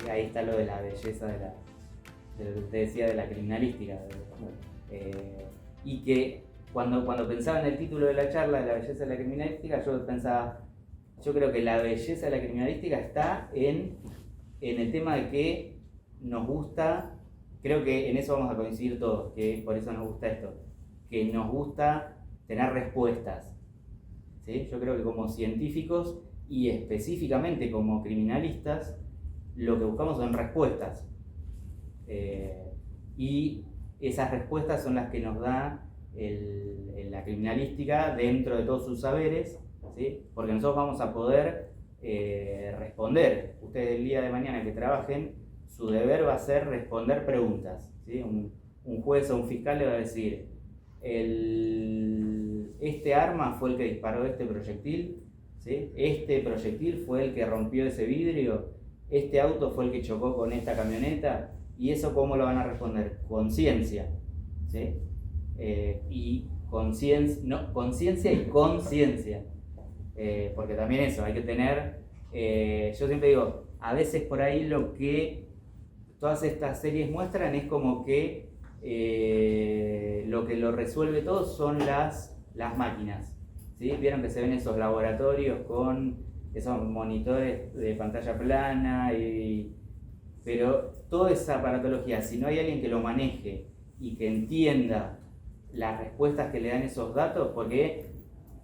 ahí está lo de la belleza de lo que usted decía de la criminalística. Y que cuando pensaba en el título de la charla, de la belleza de la criminalística, yo creo que la belleza de la criminalística está en el tema de que nos gusta, creo que en eso vamos a coincidir todos, que por eso nos gusta esto, que nos gusta tener respuestas. ¿Sí? Yo creo que como científicos y específicamente como criminalistas, lo que buscamos son respuestas. Y esas respuestas son las que nos da la criminalística dentro de todos sus saberes, ¿sí? Porque nosotros vamos a poder responder. Ustedes el día de mañana que trabajen, su deber va a ser responder preguntas, ¿sí? Un juez o un fiscal le va a decir, este arma fue el que disparó este proyectil, ¿sí? Este proyectil fue el que rompió ese vidrio, este auto fue el que chocó con esta camioneta. ¿Y eso cómo lo van a responder? Con ciencia, ¿sí? Y conciencia y conciencia. Porque también eso, hay que tener, yo siempre digo, a veces por ahí lo que todas estas series muestran es como que lo que lo resuelve todo son las máquinas, ¿sí? Vieron que se ven esos laboratorios con esos monitores de pantalla plana, pero toda esa aparatología, si no hay alguien que lo maneje y que entienda las respuestas que le dan esos datos, porque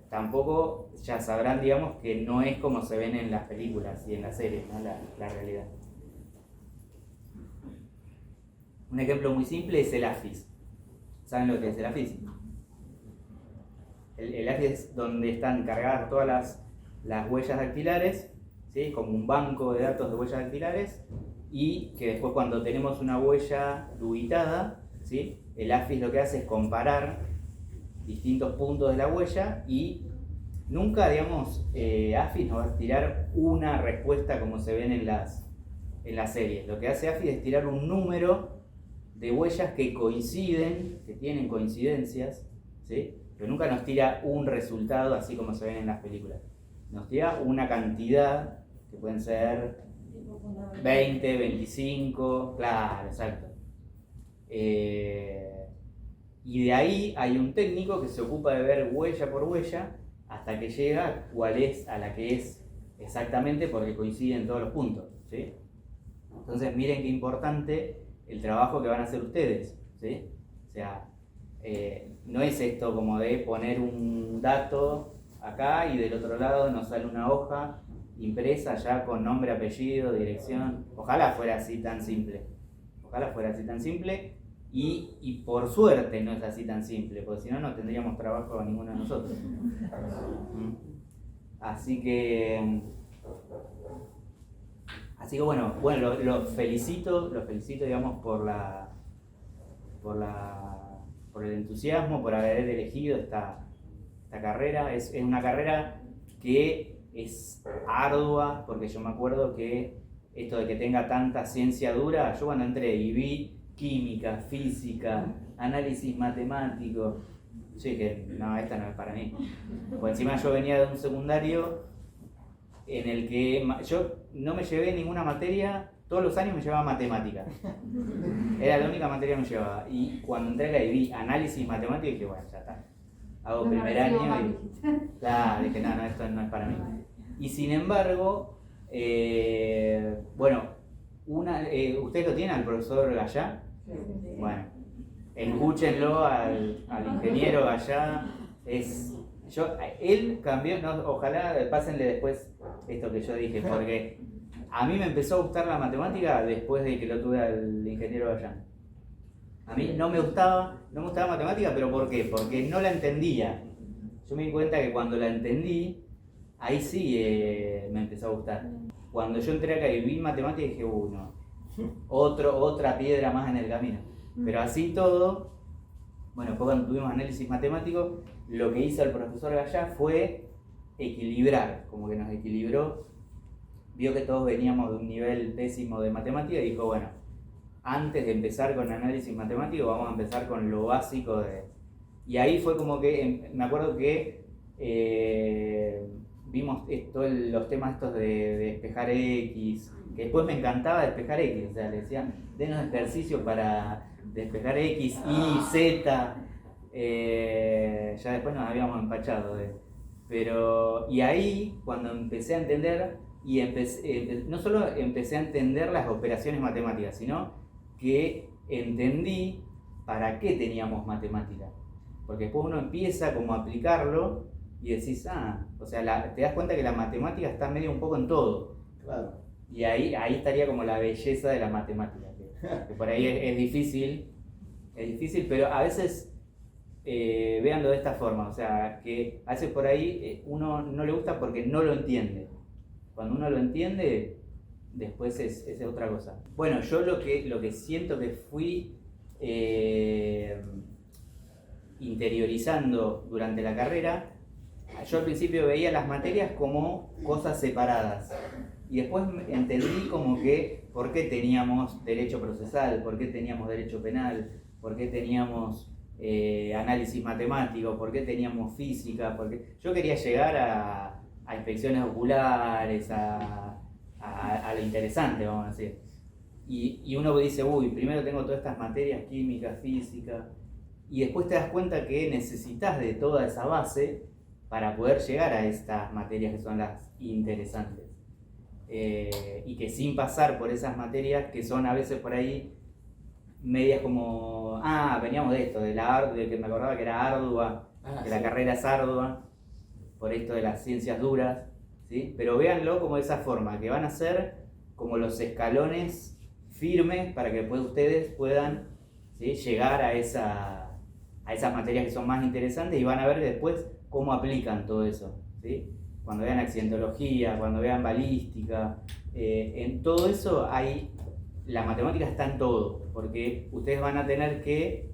tampoco ya sabrán, digamos, que no es como se ven en las películas y en las series, ¿no? La realidad. Un ejemplo muy simple es el AFIS. ¿Saben lo que es el AFIS? El AFIS es donde están cargadas todas las huellas dactilares, ¿sí? Como un banco de datos de huellas dactilares, y que después cuando tenemos una huella dubitada, ¿sí? El AFIS lo que hace es comparar distintos puntos de la huella y nunca, digamos, AFIS nos va a tirar una respuesta como se ven en las series. Lo que hace AFIS es tirar un número de huellas que coinciden, que tienen coincidencias, ¿sí? Pero nunca nos tira un resultado así como se ven en las películas. Nos tira una cantidad, que pueden ser 20, 25, claro, exacto. Y de ahí hay un técnico que se ocupa de ver huella por huella hasta que llega cuál es a la que es exactamente, porque coinciden todos los puntos, ¿sí? Entonces miren qué importante el trabajo que van a hacer ustedes, ¿sí? O sea, no es esto como de poner un dato acá y del otro lado nos sale una hoja impresa ya con nombre, apellido, dirección. Ojalá fuera así tan simple. Ojalá fuera así tan simple. Y por suerte no es así tan simple, porque si no, no tendríamos trabajo a ninguno de nosotros. Así que bueno, lo felicito, digamos, por el entusiasmo, por haber elegido esta carrera. Es una carrera que es ardua, porque yo me acuerdo que esto de que tenga tanta ciencia dura, yo cuando entré y vi química, física, análisis matemático, yo dije, no, esta no es para mí. Porque encima yo venía de un secundario en el que yo no me llevé ninguna materia, todos los años me llevaba matemática. Era la única materia que me llevaba. Y cuando entré acá y vi análisis matemático, dije, bueno, ya está. Hago primer año y claro, dije, no, esto no es para mí. Y sin embargo, bueno, ¿ustedes lo tienen al profesor Gallá? Bueno, escúchenlo al ingeniero Gallá. Él cambió, no, ojalá pásenle después esto que yo dije, porque a mí me empezó a gustar la matemática después de que lo tuve al ingeniero Gallá. A mí no me gustaba matemática, pero ¿por qué? Porque no la entendía. Yo me di cuenta que cuando la entendí, ahí sí me empezó a gustar. Cuando yo entré acá y vi matemática dije, no, otra piedra más en el camino. Pero así todo, bueno, después cuando tuvimos análisis matemático, lo que hizo el profesor Gallá fue equilibrar, como que nos equilibró. Vio que todos veníamos de un nivel pésimo de matemática y dijo, bueno, antes de empezar con análisis matemático, vamos a empezar con lo básico de... Y ahí fue como que, me acuerdo que vimos todos los temas estos de despejar X, que después me encantaba despejar X, o sea, le decían, denos ejercicio para despejar X, Y, Z, ya después nos habíamos empachado. Y ahí, cuando empecé a entender, no solo empecé a entender las operaciones matemáticas, sino que entendí para qué teníamos matemáticas. Porque después uno empieza como a aplicarlo y decís, o sea, te das cuenta que la matemática está medio un poco en todo. Claro. Y ahí estaría como la belleza de la matemática, que por ahí es difícil, pero a veces véanlo de esta forma, o sea, que a veces por ahí uno no le gusta porque no lo entiende. Cuando uno lo entiende, después es otra cosa. Bueno, yo lo que siento que fui interiorizando durante la carrera, yo al principio veía las materias como cosas separadas. Y después entendí como que por qué teníamos derecho procesal, por qué teníamos derecho penal, por qué teníamos análisis matemático, por qué teníamos física, porque yo quería llegar a inspecciones oculares, a lo interesante, vamos a decir. Y uno dice, primero tengo todas estas materias, química, física, y después te das cuenta que necesitas de toda esa base para poder llegar a estas materias que son las interesantes. Y que sin pasar por esas materias que son a veces por ahí medias como, veníamos de esto, de que me acordaba que era ardua, que la carrera es ardua, por esto de las ciencias duras, ¿sí? Pero véanlo como de esa forma, que van a ser como los escalones firmes para que después ustedes puedan, ¿sí?, llegar a esas materias que son más interesantes y van a ver después cómo aplican todo eso, ¿sí? Cuando vean accidentología, cuando vean balística, en todo eso la matemática está en todo, porque ustedes van a tener que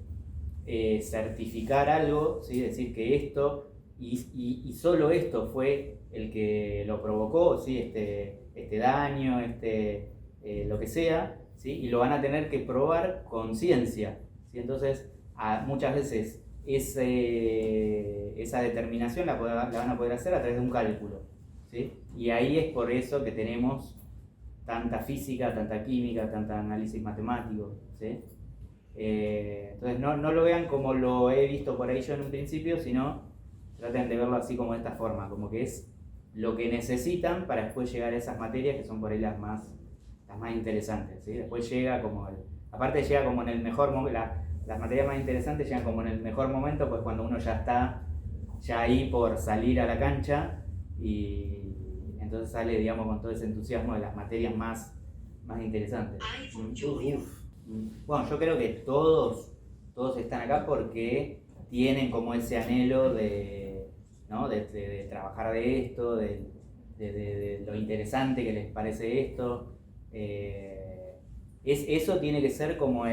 certificar algo, ¿sí? Decir que esto y solo esto fue el que lo provocó, ¿sí? Este daño, lo que sea, ¿sí? Y lo van a tener que probar con ciencia, ¿sí? Entonces, muchas veces esa determinación la van a poder hacer a través de un cálculo, ¿sí? Y ahí es por eso que tenemos tanta física, tanta química, tanto análisis matemático, ¿sí? Entonces no lo vean como lo he visto por ahí yo en un principio, sino traten de verlo así como de esta forma, como que es lo que necesitan para después llegar a esas materias que son por ahí las más interesantes, ¿sí? Después llega aparte llega como en el mejor momento, las materias más interesantes llegan como en el mejor momento, pues cuando uno ya está ahí por salir a la cancha y entonces sale, digamos, con todo ese entusiasmo de las materias más interesantes. Bueno, yo creo que todos están acá porque tienen como ese anhelo ¿no? de trabajar de esto, de lo interesante que les parece esto. Eso tiene que ser como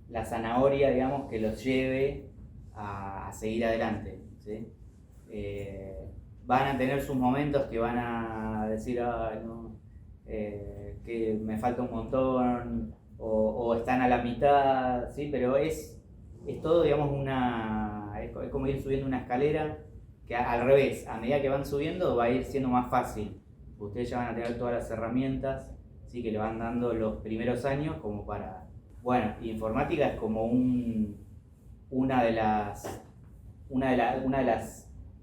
la zanahoria, digamos, que los lleve a seguir adelante, ¿sí? Van a tener sus momentos que van a decir, que me falta un montón, o están a la mitad, ¿sí? Pero es todo, digamos, es como ir subiendo una escalera que al revés, a medida que van subiendo va a ir siendo más fácil. Ustedes ya van a tener todas las herramientas, ¿sí?, que le van dando los primeros años como para... Bueno, informática es como una de las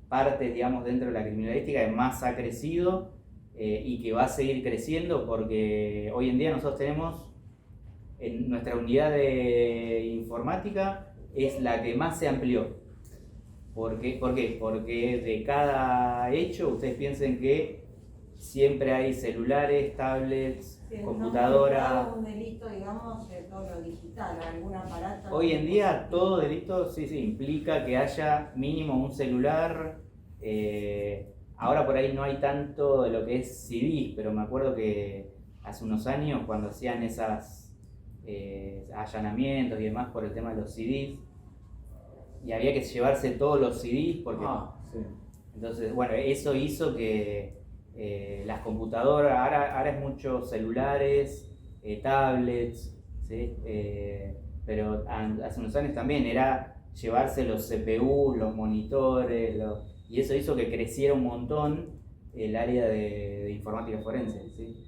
partes, digamos, dentro de la criminalística que más ha crecido y que va a seguir creciendo, porque hoy en día nosotros tenemos en nuestra unidad de informática es la que más se amplió. ¿Por qué? Porque de cada hecho ustedes piensen que siempre hay celulares, tablets, computadoras. Un delito, digamos, de todo lo digital, algún aparato. Hoy en día todo delito sí implica que haya mínimo un celular. Ahora por ahí no hay tanto de lo que es CDs, pero me acuerdo que hace unos años cuando hacían esas allanamientos y demás por el tema de los CDs, y había que llevarse todos los CDs porque... Sí. Entonces, bueno, eso hizo que las computadoras, ahora es muchos celulares, tablets, ¿sí? Pero hace unos años también era llevarse los CPU, los monitores, y eso hizo que creciera un montón el área de informática forense, ¿sí?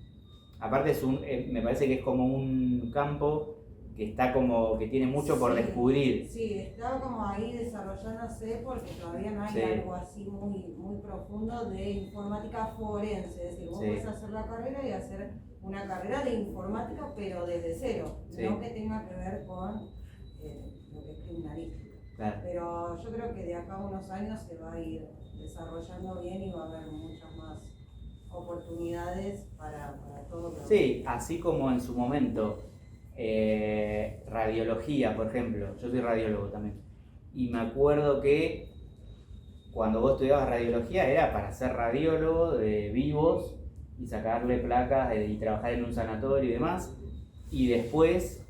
aparte me parece que es como un campo que está como, que tiene mucho por descubrir. Sí, está como ahí desarrollándose porque todavía no hay algo así muy, muy profundo de informática forense. Es decir, vos podés hacer la carrera y hacer una carrera de informática, pero desde cero, no que tenga que ver con lo que es criminalística. Claro. Pero yo creo que de acá a unos años se va a ir desarrollando bien y va a haber muchas más oportunidades para todos. Sí, así como en su momento radiología, por ejemplo, yo soy radiólogo también, y me acuerdo que cuando vos estudiabas radiología era para ser radiólogo de vivos y sacarle placas y trabajar en un sanatorio y demás, y después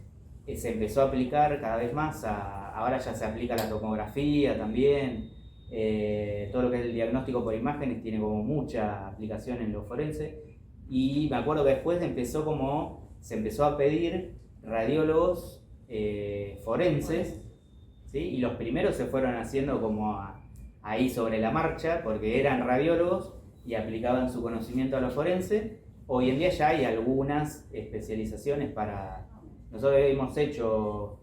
se empezó a aplicar cada vez más, ahora ya se aplica la tomografía también, todo lo que es el diagnóstico por imágenes tiene como mucha aplicación en lo forense, y me acuerdo que después se empezó a pedir radiólogos forenses, ¿sí? Y los primeros se fueron haciendo como ahí sobre la marcha, porque eran radiólogos y aplicaban su conocimiento a lo forense. Hoy en día ya hay algunas especializaciones nosotros hemos hecho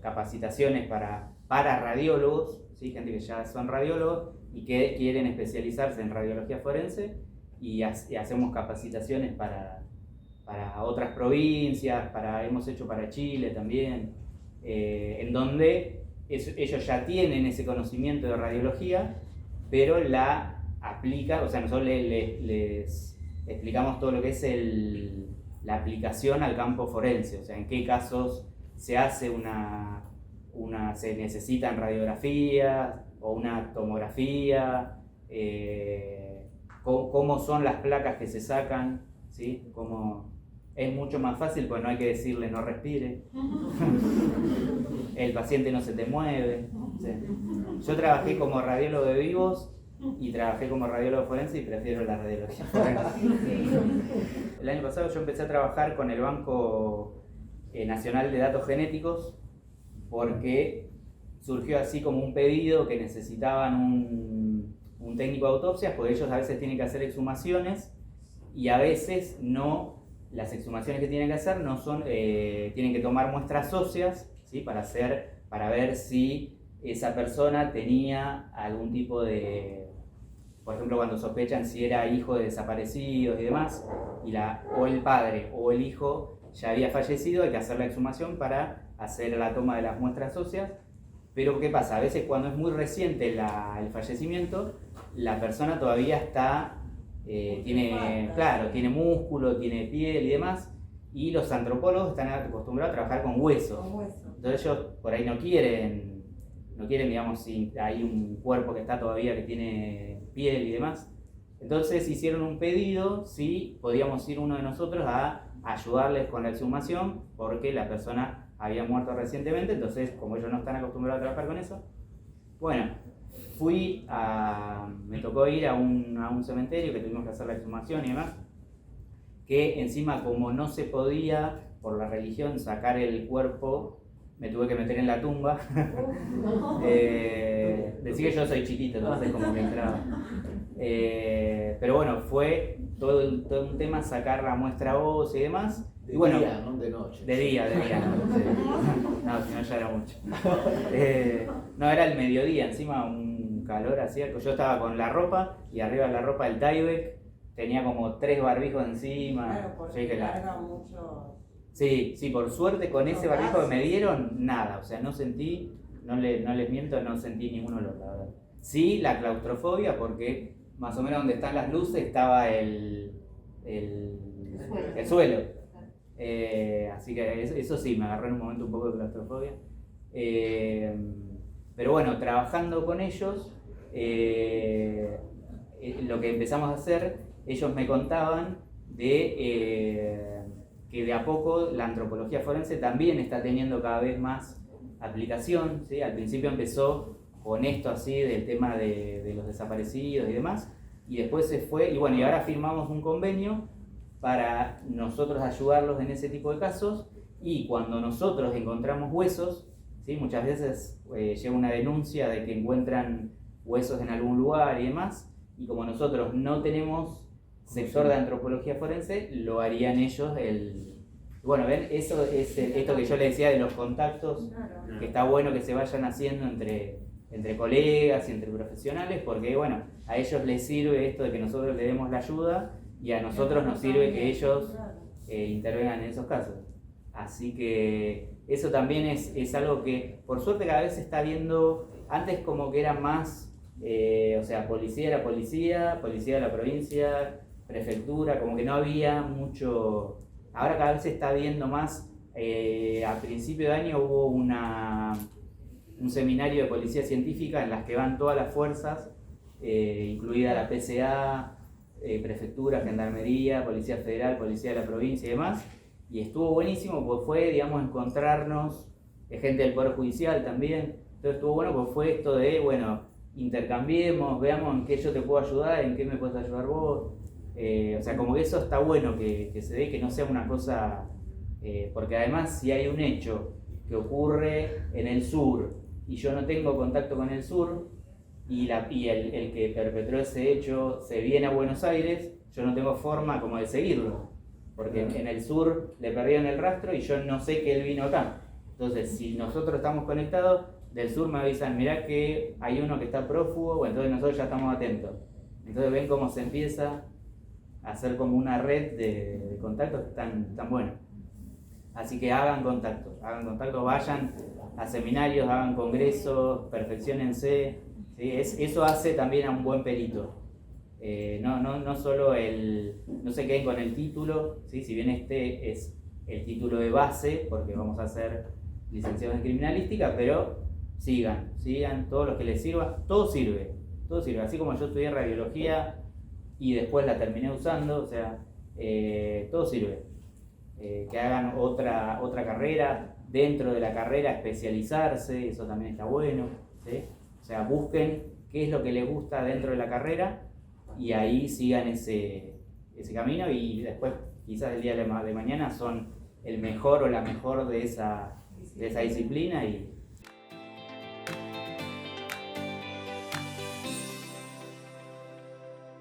capacitaciones para radiólogos, ¿sí? Gente que ya son radiólogos y que quieren especializarse en radiología forense, y hacemos capacitaciones para otras provincias, hemos hecho para Chile también, en donde ellos ya tienen ese conocimiento de radiología, pero la aplican, o sea, nosotros les explicamos todo lo que es la aplicación al campo forense, o sea, en qué casos se hace se necesitan radiografías o una tomografía, cómo son las placas que se sacan, ¿sí? Es mucho más fácil, pues no hay que decirle no respire, el paciente no se te mueve. ¿Sí? Yo trabajé como radiólogo de vivos y trabajé como radiólogo forense y prefiero la radiología forense. El año pasado yo empecé a trabajar con el Banco Nacional de Datos Genéticos porque surgió así como un pedido que necesitaban un técnico de autopsias, porque ellos a veces tienen que hacer exhumaciones y a veces no. Las exhumaciones que tienen que hacer no son, tienen que tomar muestras óseas, ¿sí? para ver si esa persona tenía algún tipo de, por ejemplo, cuando sospechan si era hijo de desaparecidos y demás, o el padre o el hijo ya había fallecido, hay que hacer la exhumación para hacer la toma de las muestras óseas. Pero ¿qué pasa? A veces cuando es muy reciente el fallecimiento, la persona todavía está... tiene músculo, tiene piel y demás, y los antropólogos están acostumbrados a trabajar con huesos. Entonces ellos por ahí no quieren, digamos, si hay un cuerpo que está todavía que tiene piel y demás. Entonces hicieron un pedido si podíamos ir uno de nosotros a ayudarles con la exhumación, porque la persona había muerto recientemente. Entonces, como ellos no están acostumbrados a trabajar con eso, bueno, me tocó ir a un cementerio que tuvimos que hacer la exhumación y demás, que encima como no se podía por la religión sacar el cuerpo, me tuve que meter en la tumba. Decir que yo soy chiquito, entonces como que entraba. Pero bueno, fue todo un tema sacar la muestra ósea y demás. De bueno, día, no de noche. De día. No, si no ya era mucho. No, era el mediodía, encima un calor así. Yo estaba con la ropa y arriba de la ropa el Tyvek tenía como 3 barbijos encima. Claro, porque larga mucho. Sí, por suerte con ese barbijo que me dieron, nada. O sea, no les miento, no sentí ningún olor, la verdad. Sí, la claustrofobia, porque más o menos donde están las luces estaba el suelo. Así que eso sí, me agarró en un momento un poco de claustrofobia. Pero bueno, trabajando con ellos, lo que empezamos a hacer, ellos me contaban que de a poco la antropología forense también está teniendo cada vez más aplicación, ¿sí? Al principio empezó con esto así del tema de los desaparecidos y demás, y después se fue, y bueno, y ahora firmamos un convenio para nosotros ayudarlos en ese tipo de casos, y cuando nosotros encontramos huesos, ¿sí? Muchas veces llega una denuncia de que encuentran huesos en algún lugar y demás, y como nosotros no tenemos sector de antropología forense lo harían ellos. Bueno, ven, eso es esto que yo le decía de los contactos, que está bueno que se vayan haciendo entre colegas y entre profesionales, porque bueno, a ellos les sirve esto de que nosotros le demos la ayuda y a nosotros nos sirve que ellos intervengan en esos casos. Así que eso también es algo que por suerte cada vez se está viendo. Antes como que era más, o sea, policía era policía de la provincia, prefectura, como que no había mucho. Ahora cada vez se está viendo más. A principio de año hubo un seminario de policía científica en las que van todas las fuerzas, incluida la PCA, prefectura, gendarmería, policía federal, policía de la provincia y demás. Y estuvo buenísimo porque fue, digamos, encontrarnos, gente del Poder Judicial también. Entonces estuvo bueno porque fue esto de, bueno, intercambiemos, veamos en qué yo te puedo ayudar, en qué me puedes ayudar vos. O sea, como que eso está bueno que se dé, que no sea una cosa, porque además si hay un hecho que ocurre en el sur y yo no tengo contacto con el sur y el que perpetró ese hecho se viene a Buenos Aires, yo no tengo forma como de seguirlo, porque en el sur le perdieron el rastro y yo no sé que él vino acá. Entonces, si nosotros estamos conectados, del sur me avisan, mirá que hay uno que está prófugo, bueno, entonces nosotros ya estamos atentos. Entonces ven cómo se empieza a hacer como una red de contactos tan buenos. Así que hagan contactos, vayan a seminarios, hagan congresos, perfecciónense, ¿sí? Eso hace también a un buen perito. No solo no se queden con el título, ¿sí? Si bien este es el título de base, porque vamos a ser licenciados en criminalística, pero sigan todos los que les sirva, todo sirve, así como yo estudié radiología y después la terminé usando, o sea, todo sirve. Que hagan otra carrera, dentro de la carrera especializarse, eso también está bueno, ¿sí? O sea, busquen qué es lo que les gusta dentro de la carrera y ahí sigan ese camino y después quizás el día de mañana son el mejor o la mejor de esa disciplina y